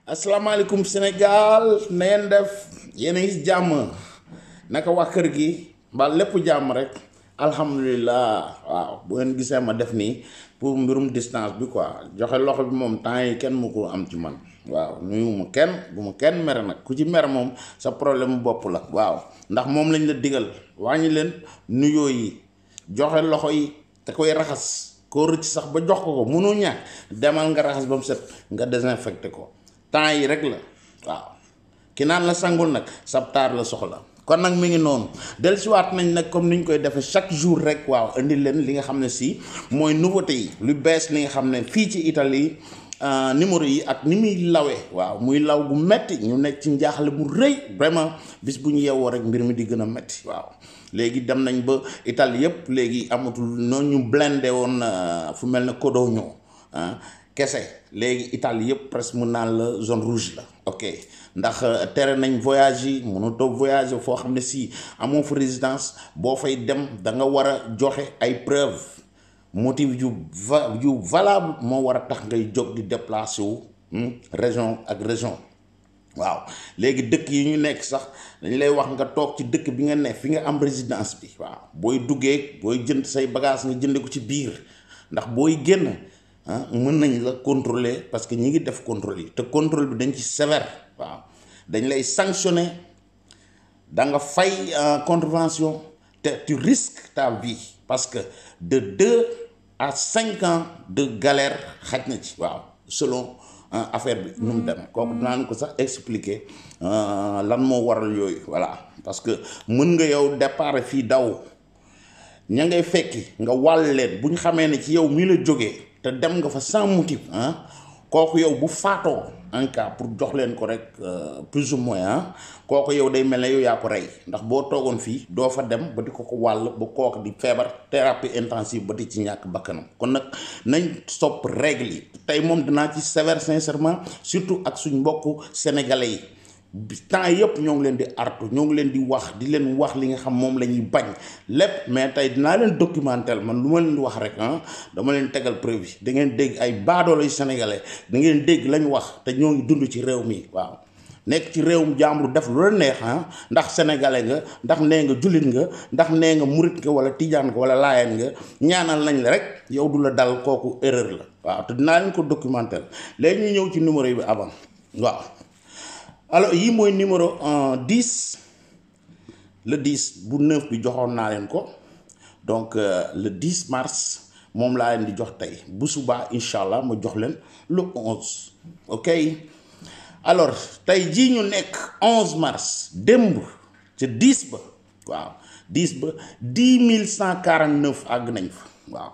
asalaamaaleykum Sénégal na ngeen def yéen a ngi jàmm naka wax kër gi mbaa lépp jàmm rek alhamdulilah waaw bu ngeen gisee ma def nii pour mbirum distance bi quoi joxe loxo bi moom temps yi kenn mu ko am ci man waaw nuyu ma kenn bu ma kenn mere nag ku ci mere moom sa problème bopp la waaw ndax moom lañ la digal wàññi leen nuyoo yi joxe loxo yi te koy raxas koo rëcc sax ba jox ko mënoo ñàkk demal nga raxas ba mu set nga désinfecté ko temps yi rek la waaw ki naan la sangul nag sabtaar la soxla kon nag mi ngi noonu dellusiwaat nañ nag comme ni ñu koy defee chaque jour rek waaw indi leen li nga xam ne si mooy nouveauté yi lu bees li nga xam ne fii ci Italie numéro yi ak ni muy lawee waaw muy law bu metti ñu nekk ci njaaxle bu rëy vraiment bis bu ñu yeewoo rek mbir mi di gën a metti waaw léegi dem nañ ba Italie yëpp léegi amatul noonu ñu blindé woon fu mel ne Codogno kese léegi Italie yëpp presque mun naan la zone rouge la ok ndax tere nañ voyage yi mënutoo voyage foo xam ne si amoo fa résidence boo fay dem da nga war a joxe ay preuve motif yu valable moo war a tax ngay jóg di déplacé wu région ak région waaw léegi dëkk yi ñu nekk sax dañ lay wax nga toog ci dëkk bi nga ne fi nga am résidence bi waaw booy duggee booy jënd say bagage nga jënde ko ci biir ndax booy génn mën nañ la contrôler parce que ñi ngi def contrôle yi te contrôle bi dañ ci sévère waaw dañ lay sanctionner da nga fay contravention te tu risques ta vie parce que de 2 à 5 ans de galère xaj na ci waaw selon affaire bi nu mu dem kooku dinaa ko sax expliquer lan moo waral yooyu voilà parce que mën nga yow départ fii daw ña ngay fekki nga wàll leen bu ñu xamee ne ci yow mii la jógee te dem nga fa sans motif kooku yow bu faatoo en cas pour jox leen ko rek plus ou moins kooku yow day mel ne yow yaa ko rey ndax boo toogoon fii doo fa dem ba di ko wàll ba kooku di feebar thérapie intensive ba di ci ñàkk bakkanam kon nag nañ topp règle yi tey moom dinaa ci sévère sincèrement surtout ak suñ mbokku sénégalais yi temps yëpp ñoo ngi leen di artu ñoo ngi leen di wax li nga xam moom la ñuy bañ lépp mais tey dinaa leen documentaire man lu ma leen di wax rek dama leen tegal preuve yi da ngeen dégg ay baadoolo yu sénégalais da ngeen dégg lañ wax te ñoo ngi dund ci réew mi waaw nekk ci réewum jàmbur def lu la neex ndax sénégalais nga ndax nee nga jullit nga ndax nee nga murit nga wala tijaan nga wala laayeen nga ñaanal nañ la rek yow du la dal kooku erreur la waaw te dinaa leen ko documentaire léegi ñu ñëw ci numéro yi bi avant waaw alors yii mooy numéro 10 le 10 bu 9 bi joxoon naa leen ko donc le 10 mars moom laa leen di jox tey bu subaa incha allah ma jox leen le 11 ok alors tey jii ñu nekk 11 mars démb ca 10 ba waaw 10 ba 10 149 àgg nañ fa waaw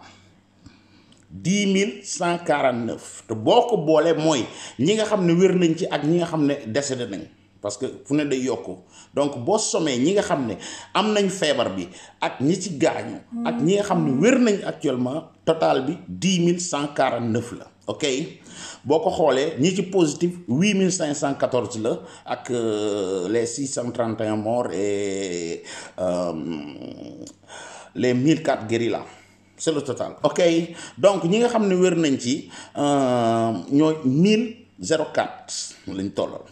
10 149 te boo ko boolee mooy ñi nga xam ne wér nañ ci ak ñi nga xam ne décédé nañ parce que fu ne day yokku donc boo somee ñi nga xam ne am nañ feebar bi ak ñi ci gaañu ak ñi nga xam ne wér nañ actuellement total bi 10 149 la ok boo ko xoolee ñi ci positif 8514 la ak les 631 morts et les 1004 guéris là. C'est le total ok donc ñi nga xam ne wér nañ ci ñooy 1004 lañ tollal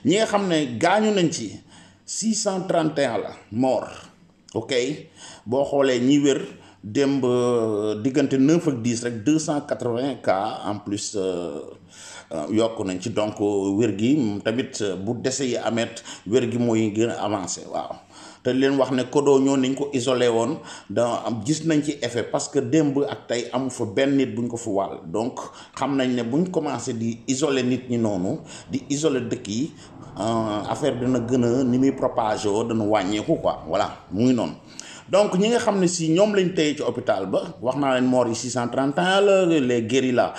ñi nga xam ne gaañu nañ ci 631 la mort ok boo xoolee ñi wér démb diggante 9 ak 10 rek 280 cas en plus yokk nañ ci donc wér gi tamit bu dese yi amet wér gi mooy gën a avancé waaw te leen wax ne Codogno nañ ko isolé woon da am gis nañ ci effet parce que démb ak tey amu fa benn nit buñ ko fa wàll donc xam nañ ne buñ commencé di isolé nit ñi noonu di isolé dëkk yi affaire dina gën a ni muy propagé woo dana wàññeeku quoi voilà mu ngi noonu donc ñi nga xam ne si ñoom lañ tey ci hôpital ba wax naa leen mort yi 631 la les guéris là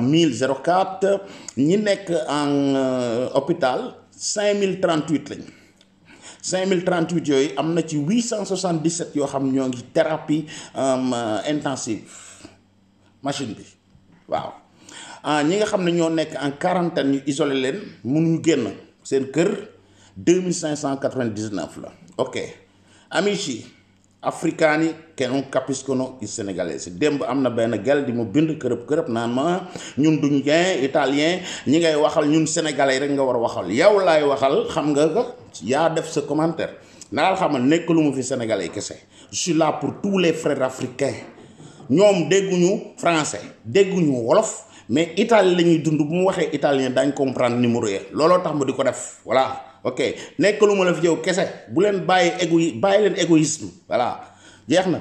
1004 ñi nekk en hôpital 5038 lañ 5038 yooyu am na ci 877 yoo xam ñoo ngi thérapie intensive machine bi waaw ñi nga xam ne ñoo nekk en quarantaine ñu isolé leen mënuñu génn seen kër 2599 la ok amici africani che non capiscono il sénégalais démb am na benn gel di mu bind kërëb naan ma ñun duñ italien ñi ngay waxal ñun sénégalais rek nga war a waxal yow laay waxal xam nga ko yaa def sa commentaire naal xamal nekk lu mu fi sénégalais kese je suis là pour tous les frères africains ñoom dégguñu français dégguñu wolof mais Italie la ñuy dund bu mu waxee italien dañ comprendre numéro yi looloo tax ma di ko def voilà ok nekk lu ma la fi yow kese bu leen bàyyi leen égoïsme voilà jeex na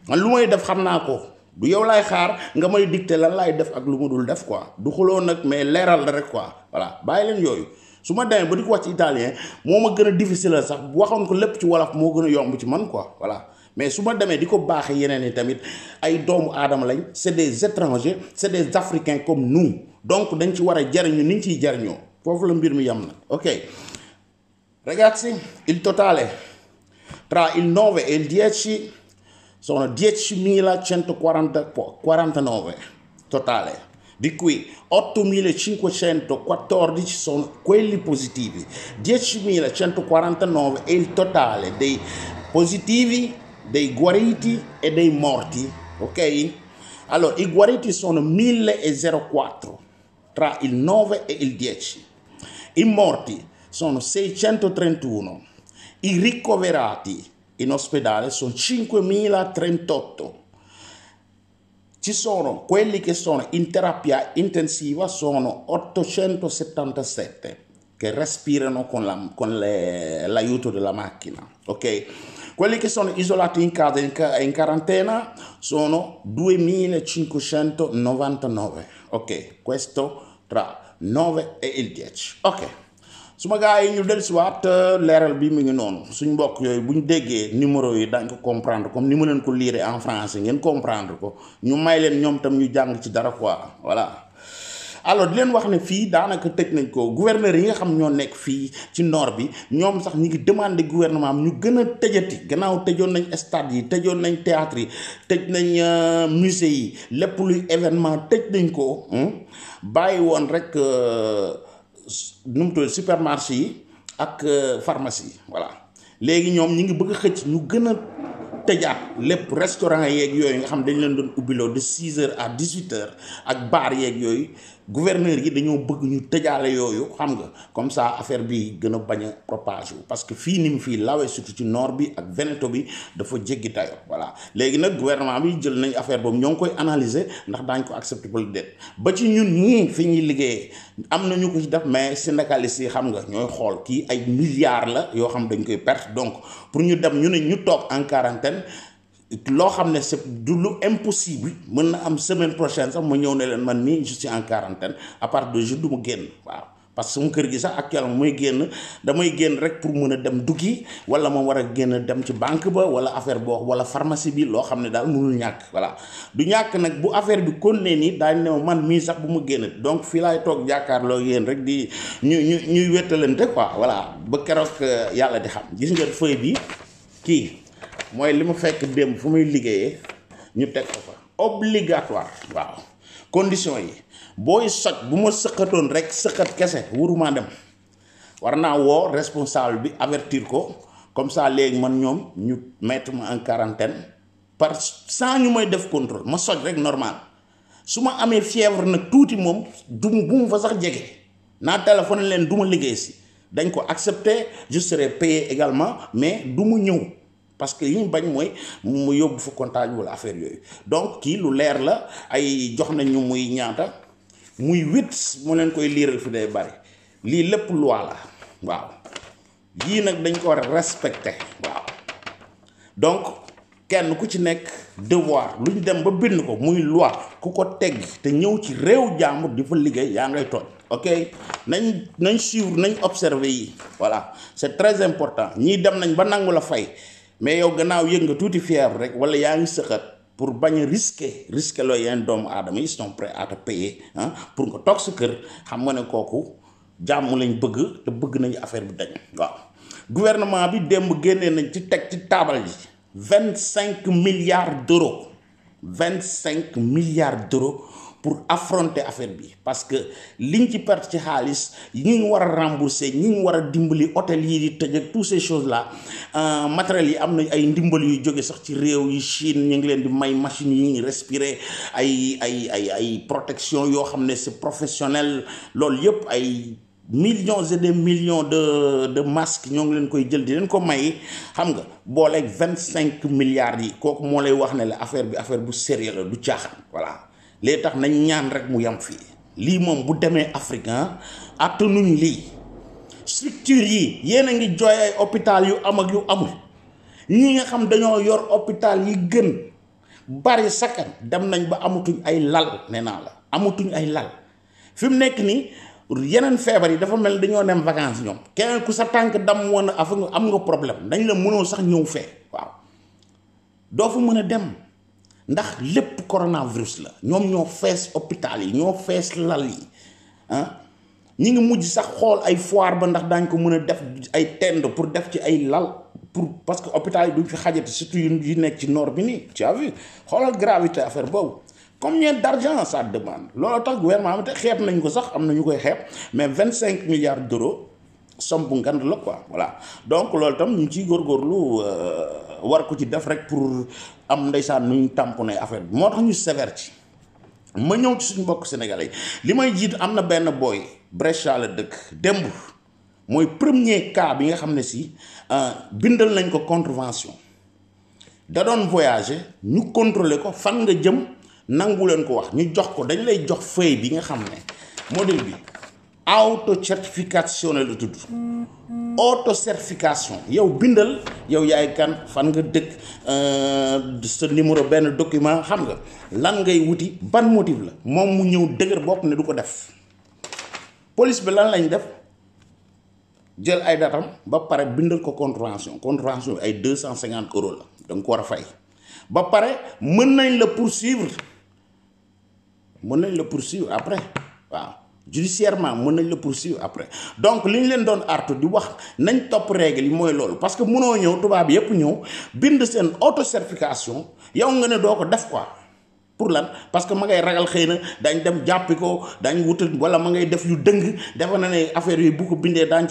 man lu may def xam naa ko du yow laay xaar nga may dicter lan laay def ak lu ma dul def quoi du xuloo nag mais leeral la rek quoi voilà bàyyi leen yooyu su ma demee ba di ko wax ci italien moo ma gën a difficile la sax waxoon ko lépp ci wolof moo gën a yomb ci man quoi voilà mais su ma demee di ko baaxee yeneen yi tamit ay doomu aadama lañ c'est des étrangers c'est des africains comme nous donc dañ ci war a jariñu ni ñu ciy jariñoo foofu la mbir mi yam na ok ragazzi il totale tra il 9 e il 10 sono 10.149 totale, di cui 8.514 sono quelli positivi, 10.149 è il totale dei positivi, dei guariti e dei morti, ok? Allora, i guariti sono 1.004 tra il 9 e il 10, i morti sono 631, i ricoverati in ospedale sono 5.038, ci sono quelli che sono in terapia intensiva, sono 877 che respirano con l'aiuto della macchina, ok? Quelli che sono isolati in casa in quarantena sono 2.599, ok? Questo tra 9 e il 10, ok? suma gars yi ñu dellusiwaat leeral bi mu ngi noonu suñ mbokk yooyu bu ñu déggee numéro yi dañ ko comprendre comme ni ma leen ko lire en français ngeen comprendre ko ñu may leen ñoom tam ñu jàng ci dara quoi voilà. alors di leen wax ne fii daanaka tëj nañ ko gouverneur yi nga xam ñoo nekk fii ci nord bi ñoom sax ñi ngi demandé gouvernement am ñu gën a tëjati gannaaw tëjoon nañ stade yi tëjoon nañ théâtre yi tëj nañ musée yi lépp luy événement tëj nañ ko bàyyi woon rek nu mu tudd supermarché yi ak pharmacie yi voilà léegi ñoom ñi ngi bëgg a xëcc ñu gën a tëjaat lépp restaurant yeeg yooyu nga xam dañ leen doon ubbiloo de 6h à 18h ak bar yeeg yooyu gouverneur yi dañoo bëgg ñu tëjaale yooyu xam nga comme ça affaire bi gën a bañ a propage wu parce que fii ni mu fii lawee surtout ci nord bi ak Veneto bi dafa jéggi dayo voilà léegi nag gouvernement bi jël nañ affaire boobu ñoo ngi koy analyser ndax daañ ko accepté ba déet ba ci ñun ñii fi ñuy liggéeyee am na ñu ko ci def mais syndicalistes yi xam nga ñooy xool kii ay milliards la yoo xam dañ koy perte donc pour ñu dem ñu ne ñu toog en quarantaine loo xam ne c'est du lu impossible mën na am semaine prochaine sax ma ñëw ne leen man mii je suis en quarantaine à partir de jour du ma génn waaw parce que sama kër gi sax actuellement mooy génn damay génn rek pour mën a dem duggi wala ma war a génn dem ci banque ba wala affaire boo wala pharmacie bi loo xam ne daal mënul ñàkk voilà du ñàkk nag bu affaire bi continuer nii daañu ne man mii sax bu ma génn donc fii laay toog jàkkaarloo yéen rek di ñuy wettalante quoi voilà ba keroog yàlla di xam gis nga feuille bi kii mooy li ma fekk démb fu muy liggéeyee ñu teg ko fa obligatoire waaw condition yi booy soj bu ma sëqatoon rek sëqat kese wuruma dem war naa woo responsable bi avertir ko comme ça léegi man ñoom ñu mettre ma en quarantaine sans ñu may def contrôle ma soj rek normal su ma amee fièvre nag tuuti moom bu mu fa sax jege naa téléphoné leen du ma liggéey si dañ ko accepter je serai payé également mais du mu ñëw parce que li ñu bañ mooy mu yóbbu fa contact wala affaire yooyu donc kii lu leer la ay jox nañ ñu muy ñaata muy 8 mu leen koy liiral fi day bari lii lépp loi la waaw yii nag dañ ko war a respecter waaw donc kenn ku ci nekk devoir lu ñu dem ba bind ko muy loi ku ko tegg te ñëw ci réew jàmbur di fa liggéey yaa ngay tooñ ok nañ suivre nañ observer yi voilà c'est très important ñii dem nañ ba nangu la fay mais yow gannaaw yëg nga tuuti fièvre rek wala yaa ngi sëqat pour bañ a risquer loo yenn doomu aadama yi sont prêts à te payer pour nga toog sa kër xam nga ne kooku jàmm lañ bëgg te bëgg nañu affaire bi dañ waaw gouvernement bi démb génnee nañ ci teg ci taabal ji 25 milliards d'euros 25 milliards d'euros pour affronter affaire bi parce que liñ ci perte ci xaalis ñi ñu war a rembourser ñi ñu war a dimbali hôtel yi di tëj ak toutes ces choses là matériels yi am na ay ndimbal yu jóge sax ci réew yi Chine ñu ngi leen di may machines yi ñuy respirer ay protection yoo xam ne c'est professionnel loolu yëpp ay millions et des millions de masques ñoo ngi leen koy jël di leen ko may xam nga booleeg 25 milliards yi kooku moo lay wax ne la affaire bi affaire bu sérieux la du caaxaan voilà léegi tax nañ ñaan rek mu yam fii lii moom bu demee africain attanuñ lii structure yi yéen a ngi jooy ay hôpital yu am ak yu amul ñi nga xam dañoo yor hôpital yi gën bari sakkan dem nañ ba amatuñ ay lal nee naa la amatuñ ay lal fi mu nekk nii yeneen feebar yi dafa mel dañoo dem vacances ñoom keneen ku sa tànk dam woon am nga problème dañ la mënoo sax ñëw fee waaw doo fa mën a dem ndax lépp coronavirus la ñoom ñoo fees hôpital yi ñoo fees lal yi ñi ngi mujj sax xool ay foire ba ndax daañ ko mën a def ay tend pour def ci ay lal pour parce que hôpital yi duñ fi xajati surtout yu nekk ci nord bi nii tu as vu xoolal gravité affaire boobu combien d'argent ça demande loolu tax gouvernement bi te xeeb nañ ko sax am na ñu koy xeeb mais 25 milliards d'euros somme bu ngand la quoi voilà donc loolu tam ñu ciy góorgóorlu war ko ci def rek pour am ndeysaan nuñ tamponné affaire bi moo tax ñu sévère ci ma ñëw ci suñu mbokk sénégalais li may jiit am na benn booy Brescia la dëkk démb mooy premier cas bi nga xam ne si bindal nañ ko contravention da doon voyager ñu contrôler ko fan nga jëm nangu leen ko wax ñu jox ko dañ lay jox feuille bi nga xam ne modèle bi auto certification la tudd auto certification yow bindal yow yaay kan fan nga dëkk sa numéro benn document xam nga lan ngay wuti ban motif la moom mu ñëw dëgër bopp ne du ko def police bi lan lañ def jël ay datam ba pare bindal ko contravention bi ay 250 euros la da nga ko war a fay ba pare mën nañ la poursuivre après waaw judiciairement mën nañ la poursuivre après donc li ñu leen doon artu di wax nañ topp règle yi mooy loolu parce que mënoo ñëw tubaab yépp ñëw bind seen auto certification yow nga ne doo ko def quoi pour lan parce que ma ngay ragal xëy na dañ dem jàppi ko dañ wutal wala ma ngay def yu dëng defe na ne affaire yooyu bu ko bindee dañ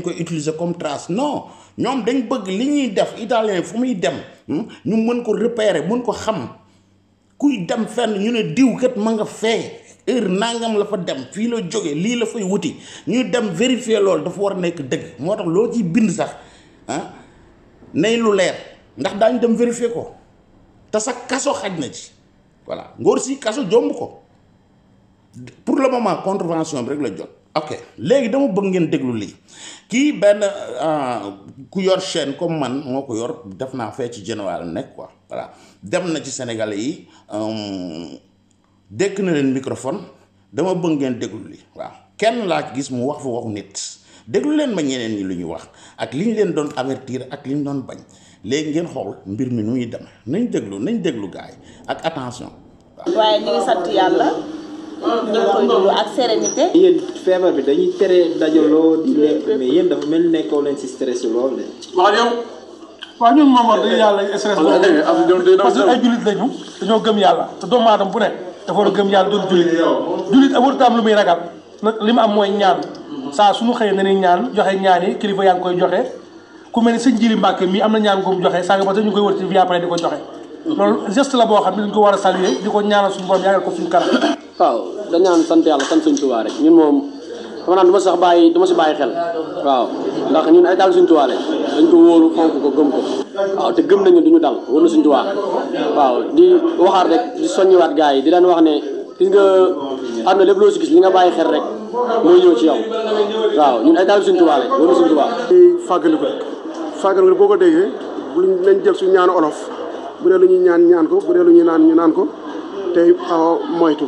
koy utiliser comme trace non ñoom dañ bëgg li ñuy def italien fu muy dem ñu mën ko repérer mën ko xam kuy dem fenn ñu ne diw kat ma nga fee heure nangam la fa dem fii la jóge lii la fay wuti ñu dem vérifier loolu dafa war a nekk dëgg moo tax loo ciy bind sax nay lu leer ndax daañu dem vérifier ko te sa kaso xaj na ci voilà ngóor si kaso jomb ko pour le moment contravention bi rek la jot ok léegi dama bëgg ngeen déglu lii kii benn ku yor chaîne comme man moo ko yor def naa fee ci Genoa la nekk quoi voilà dem na ci Sénégalais yi dékk na leen microphone dama bëgg ngeen déglu lii waaw kenn laa gis mu wax fa waxu nit déglu leen ma ñeneen ñi lu ñu wax ak li ñu leen doon avertir ak li ñu doon bañ léegi ngeen xool mbir mi nu muy demee nañ déglu gars yi ak attention waaye ñu ngi sant yàlla ñu ngi koy dund ak sérénité. yéen feebar bi dañuy tere dajaloo di lekk mais yéen dafa mel nekkoo leen si stress lool de. waaw ñun moom wax dëgg yàlla stress boobu parce que ay jullit lañu dañoo gëm yàlla te doomu aadama bu ne dafa war a gëm yàlla doon jullit warut am lu muy ragal nag li mu am mooy ñaan saa suñu xëyee nañuy ñaan joxe ñaan yi kilifa yaa ngi koy joxe ku mel ni sëñ Jili Mbàkke mii am na ñaan gu mu joxe saa nga ba tey ñu koy wër ci vie après di ko joxe loolu geste la boo xam ne dañ ko war a saluer di ko ñaanal suñu borom yàggal ko suñu kanam. waaw dañaan sant yàlla sant suñu Tuubaa rek ñun moom dama naan du ma si bàyyi xel waaw ndax ñun ay daal suñu Tuubaa dañ ko wóolu fonk ko gëm ko waaw te gëm nañu duñu dal wóor na suñu Tuubaa waaw di waxaat rek di soññiwaat gars yi di leen wax ne gis nga am na lépp loo si gis li nga bàyyi xel rek mooy ñëw ci yow waaw ñun ay daal suñu Tuubaa wóor na suñu Tuubaa fàggaliku boo ko déggee nañ jël suñu ñaanu olof bu dee lu ñuy ñaan ko bu dee lu ñuy naan ñu naan ko tey moytu.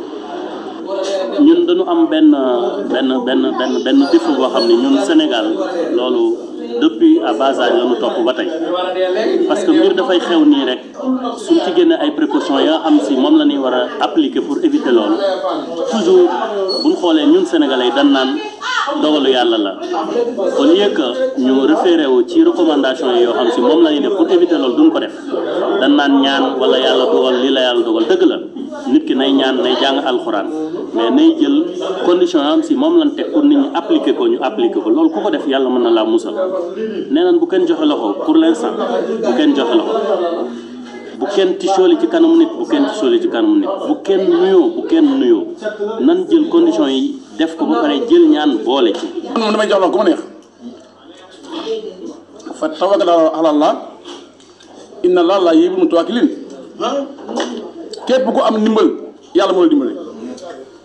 ñun dañu am benn défaut boo xam ne ñun Sénégal loolu depuis à bas âge la ñu topp ba tey parce que mbir dafay xew nii rek suñ ci génne ay précautions yoo xam si moom la ñuy war a appliquer pour éviter loolu toujours buñ xoolee ñun Sénégalais dañ naan dogalu yàlla la au lieu que ñu référé wu ci recommandation yi yoo xam si moom la ñuy def pour éviter loolu duñ ko def dañ naan ñaan wala yàlla dogal lii la yàlla dogal dëgg la nit ki nay ñaan nay jàng alxuraan mais nay jël condition am si moom lan teg pour nit ñi appliquer ko ñu appliquer ko loolu ku ko def yàlla mën na laa musal nee nañ bu kenn joxe loxo pour l'instant bu kenn joxe loxo bu kenn tisooli ci kanamu nit bu kenn tisooli ci kanamu nit bu kenn nuyoo nan jël condition yi def ko ba pare jël ñaan boole ci. moom damay jox la ku ma neex fa tawakkal ala Allah inna Allaha laa yuhibbul mutawakkiliin képp ku am ndimbal yàlla moo la dimbale.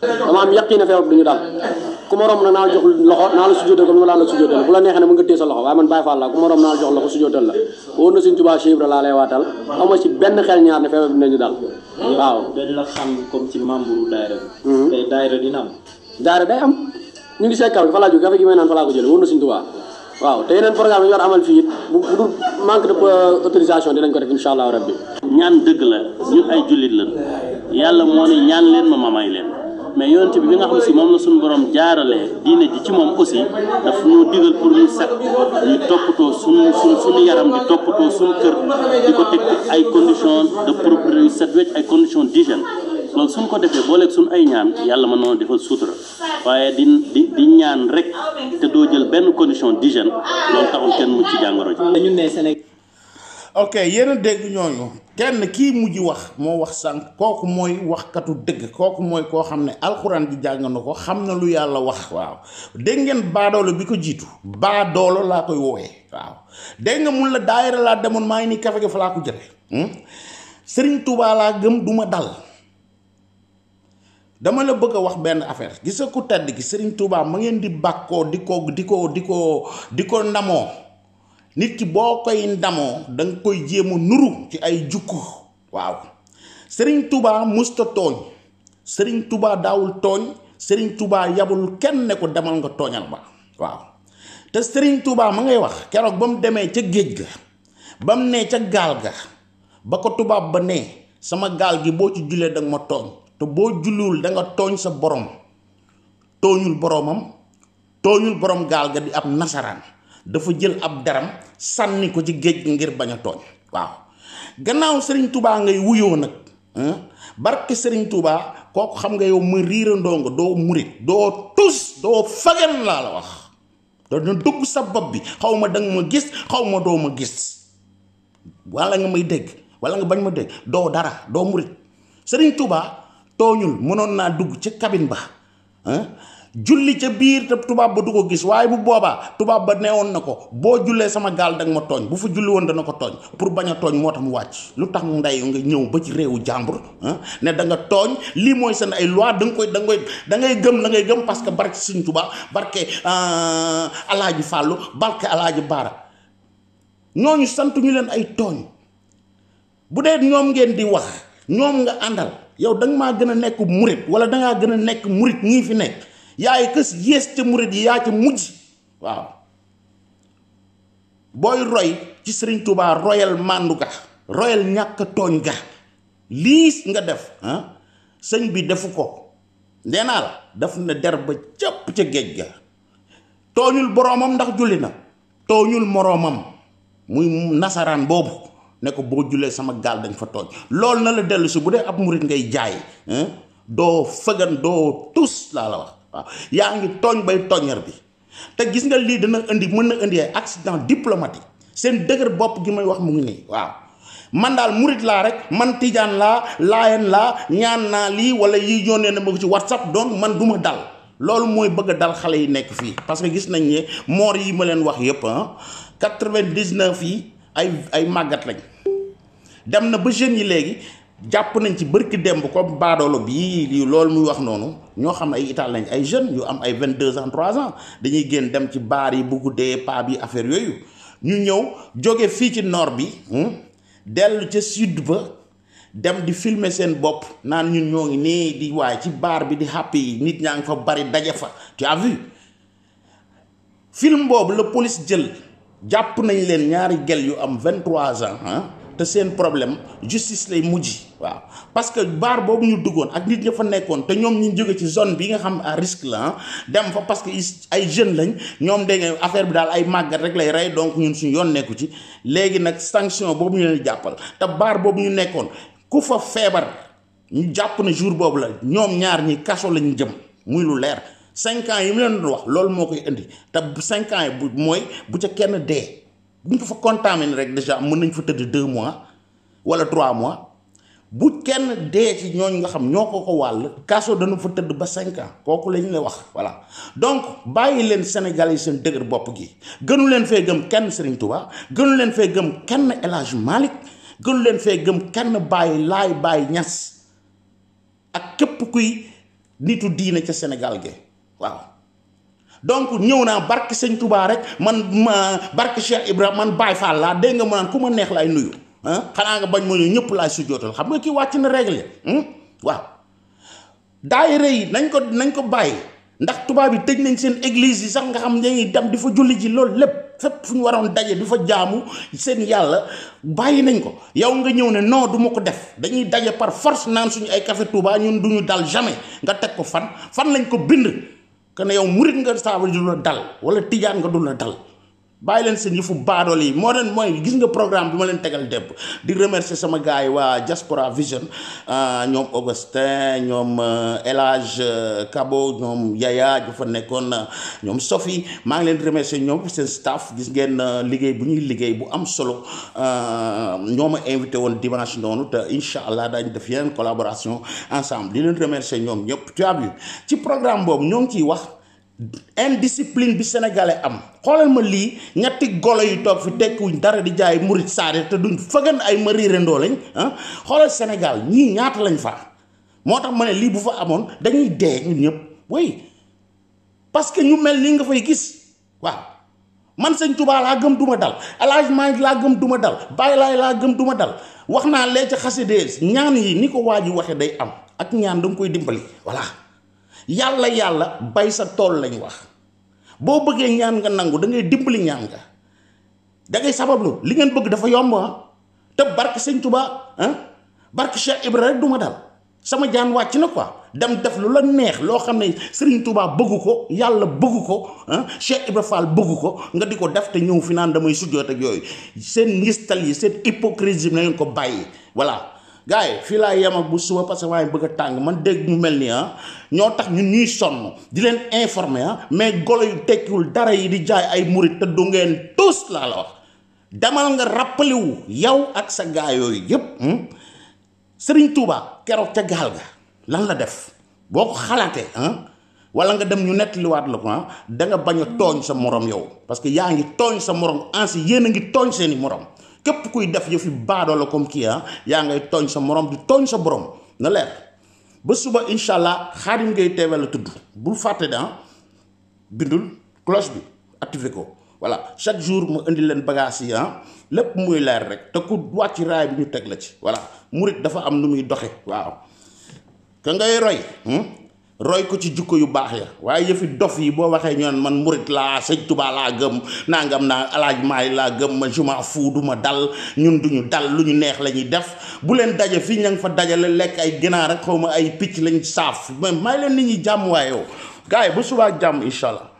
dama am yaqina feebar bi duñu daal ku ma romb nag naa la jox loxo naa la sujjóotal ko la sujjóotal bu la neexee ne mën nga téye sa loxo waaye man Baye Fall laa ku ma romb naa la jox loxo sujjóotal la wóor na Sëñ Tuubaa Cheikh Ibra laa lay waatal ama ci benn xel ñaar ne feebar bi dinañu daal waaw. dañ la xam comme ci membre daayira bi. tey daayira dina am. daayira day am ñu ngi see kaw fa laa jóge café gi may naan fa laa ko jëlee wóor na Sëñ Tuubaa waaw te yeneen programme yi war amal fii it bu dul manque de autorisation dinañ ko def incha allah rabbi. ñaan dëgg la ñun ay jullit lañ yàlla moo ne ñaan leen ma may leen mais yonent bi nga xam si moom la suñu borom jaaralee diine ji ci moom aussi daf ñu digal pour ñu set ñu toppatoo suñu yaram di toppatoo suñu kër di ko teg ay conditions de propreté yu set wecc ay conditions d'hygiène loolu suñ ko defee booleeg suñu ay ñaan yàlla mën noonu defal suutura waaye di ñaan rek te doo jël benn condition d'hygiène loolu taxul kenn mucc ci jàngoro ji. dañu ne Sénégal. ok yéen a dégg ñooñu kenn kii mujj wax moo wax sànq kooku mooy waxkatu dëgg kooku mooy koo xam ne alxuraan ji jàng na ko xam na lu yàlla wax waaw dégg ngeen baadoolo bi ko jiitu baadoolo laa koy woowee waaw dégg nga mun la daayira laa demoon maa ngi nii kafe gi fa laa ko jële Sëriñ Tuubaa laa gëm duma dal dama la bëgg a wax benn affaire gis nga ku tedd gi Sëriñ Tuubaa ma ngeen di bàkkoo di ko ndamoo nit ki boo koy ndamoo danga koy jéem a nuru ci ay jukku waaw Sëriñ Tuubaa musta tooñ Sëriñ Tuubaa daawul tooñ Sëriñ Tuubaa yabul kenn ne ko demal nga tooñal ba waaw te Sëriñ Tuubaa ma ngay wax keroog ba mu demee ca géej ga ba mu nee ca gaal ga ba ko tubaab ba nee sama gaal gi boo ci jullee danga ma tooñ te boo julliwul danga tooñ sa borom tooñul boromam tooñul borom gaal ga di ab nasaraan dafa jël ab daram sànni ko ci géej gi ngir bañ a tooñ waaw gannaaw Sëriñ Tuubaa ngay wuyoo nag barke Sëriñ Tuubaa kooku xam nga yow ma riirandoo nga doo murit doo tus doo fagen laa la wax doo dugg sa bopp bi xaw ma danga ma gis xaw ma doo ma gis wala nga may dégg wala nga bañ ma dégg doo dara doo murit Sëriñ Tuubaa tooñul mënoon naa dugg ca cabine ba julli ca biir te tubaab ba du ko gis waaye bu boobaa tubaab ba neewoon na ko boo jullee sama gaal danga ma tooñ bu fa julli woon dana ko tooñ pour bañ a tooñ moo tax mu wàcc lu tax ndey nga ñëw ba ci réewu jàmbur ne da nga tooñ lii mooy seen ay loi da ngay gëm parce que barke Sëriñ Tuubaa barke Alaaji Fàllu barke Alaaji Baara ñooñu sant ñu leen ay tooñ bu dee ñoom ngeen di wax ñoom nga àndal yow danga maa gën a nekk murit wala dangaa gën a nekk murit ñii fi nekk yaay kës yées ca murit yi yaa ca mujj waaw booy roy ci Sëriñ Tuubaa royal màndu ga royal ñàkk tooñ ga liis nga def sëñ bi defu ko nee naa la daf na der ba cëpp ca géej ga tooñul boroomam ndax julli na tooñul moroomam muy nasaraan boobu ne ko boo jullee sama gaal dañ fa tooñ loolu na la dellu si bu dee ab murit ngay jaay doo fëgan doo tus laa la wax waaw yaa ngi tooñ bay tooñar bi te gis nga lii mën na indi ay accident diplomatique seen dëgër bopp gi may wax mu ngi nii waaw man daal murit laa rek man tijaan laa laayeen laa ñaan naa lii wala yi yónnee na ma ko ci WhatsApp donc man duma dal loolu mooy bëgg a dal xale yi nekk fii parce que gis nañ ne moor yi ma leen wax yëpp 99 yi ay màggat lañ dem na ba jeunes yi léegi jàpp nañ ci bërki demb comme baadoolo bii loolu muy wax noonu ñoo xam ne ay ital lañ ay jeunes yu am ay 22 ans 3 ans dañuy génn dem ci baar yi bu guddee paa bi affaire yooyu ñu ñëw jóge fii ci nord bi dellu ca sud ba dem di filmer seen bopp naan ñun ñoo ngi nii di waaye ci baar bi di happy yi nit ñaa ngi fa bari daje fa tu as vu film boobu la police jël jàpp nañ leen ñaari gel yu am 23 ans te seen problème justice lay mujj waaw parce que baar boobu ñu duggoon ak nit ña fa nekkoon te ñoom ñu jóge ci zone bi nga xam à risque la dem fa parce que ay jeunes lañ ñoom dégg nga affaire bi daal ay màggat rek lay rey donc ñun suñu yoon nekku ci léegi nag sanction boobu ñu leen jàppal te baar boobu ñu nekkoon ku fa feebar ñu jàpp ne jour boobu la ñoom ñaar ñi kaso lañu jëm muy lu leer 5 ans yi mu leen doon wax loolu moo koy indi te 5 ans yi bu mooy bu ca kenn dee buñ ko fa contaminé rek déjà mën nañ fa tëdd 2 mois wala 3 mois bu kenn dee ci ñooñu nga xam ñoo ko wàll kaso dana fa tëdd ba 5 ans kooku lañ lay wax voilà donc bàyyi leen Sénégalais yi seen dëgër bopp gi gënu leen fee gëm kenn Serigne Touba gënu leen fee gëm kenn El Hadj Malick gënu leen fee gëm kenn Baye Laay Baye Ñas ak képp kuy nitu diine ca Sénégal gi waaw donc ñëw naa barke Sëñ Touba rek man barke Cheikh Ibrahima man Baye Fall laa dégg nga ma naan ku ma neex laay nuyu xanaa nga bañ ma ñu ñëpp laay sujjootal xam nga kii wàcc na règle waaw daayira yi nañ ko bàyyi ndax tubaab yi tëj nañ seen église yi sax nga xam dañuy dem di fa julli ji loolu lépp fépp fu ñu waroon daje di fa jaamu seen yàlla bàyyi nañ ko yow nga ñëw ne non du ma ko def dañuy daje par force naan suñu ay café Touba ñun duñu dal jamais nga teg ko fan lañ ko bind que ne yow murit nga saaba du la dal wala tijaan nga du la dal bàyyi leen seen yëfu baadool yi moo leen mooy gis nga programme bi ma leen tegal dépp di remercier sama gars yi waa Diaspora Vision ñoom Augustin ñoom El Hadj Kabo ñoom Yaya ju fa nekkoon ñoom Sophie maa ngi leen di remercier ñoom seen staff gis ngeen liggéey bu ñuy liggéey bu am solo ñoo ma invité woon dimanche noonu te incha allah daañu def yeneen collaboration ensemble di leen remercier ñoom ñëpp tu as vu ci programme boobu ñoo ngi ciy wax indiscipline bi sénégalais am xoolal ma lii ñetti golo yu toog fi tekkuñ dara di jaay murit saade te duñ fëggan ay ma riirandoo lañ xoolal Sénégal ñii ñaata lañ fa moo tax ma ne lii bu fa amoon dañuy dee ñun ñëpp oui parce que ñu mel ni nga fay gis waaw man Sëñ Touba laa gëm duma dal El Hadj Malick laa gëm duma dal Baye Laay laa gëm duma dal wax naa lee ca xasida ñaan yi ni ko waa ji waxe day am ak ñaan danga koy dimbali voilà yàlla bay sa tool lañ wax boo bëggee ñaan nga nangu da ngay dimbali ñaan nga da ngay sabablu li ngeen bëgg dafa yomb te barke Sëñ Touba barke Cheikh Ibrahima rek du ma dal sama jaan wàcc na quoi dem def lu la neex loo xam ne Serigne Touba bëggu ko yàlla bëggu ko Cheikh Ibrahima Fall bëggu ko nga di ko def te ñëw fi naan damay sujjoot ak yooyu seen ngistal yi seen hypocrisie na ngeen ko bàyyi voilà. gars yi fii laa yem ak bu suba parce que waaye bëgg a tàng man dégg mu mel ni ñoo tax ñun ñuy sonn di leen informer mais golo yu tekkiwul dara yi di jaay ay murit te du ngeen tous laa la wax demal nga rappelé wu yow ak sa gaa yooyu yëpp Serigne Touba keroog ca gaal ga lan la def boo ko xalaatee wala nga dem ñu nettaliwaat la ko da nga bañ a tooñ sa morom yow parce que yaa ngi tooñ sa morom ansi yéen a ngi tooñ seeni morom képp kuy def yëfi baadoo la comme kii yaa ngay tooñ sa morom di tooñ sa borom na leer ba suba incha allah Khadim Gueye TV la tudd bul fàtte de bindul cloche bi activé ko voilà chaque jour mu indi leen bagages yi lépp muy leer rek te ku wàcc raay bi ñu teg la ci voilà murit dafa am nu muy doxe waaw ka ngay roy ko ci jukko yu baax ya waaye yëfi dof yi boo waxee ñoon man murit laa Sëñ Touba laa gëm nangam naa El Hadj Malick laa gëm ma je m'en fous du ma dal ñun duñu dal lu ñu neex la ñuy def bu leen daje fii ña nga fa dajale lekk ay ginaar rek xaw ma ay picc lañ saaf mais may leen nit ñi jàmm waaye yow gars yi ba subaa jàmm incha allah.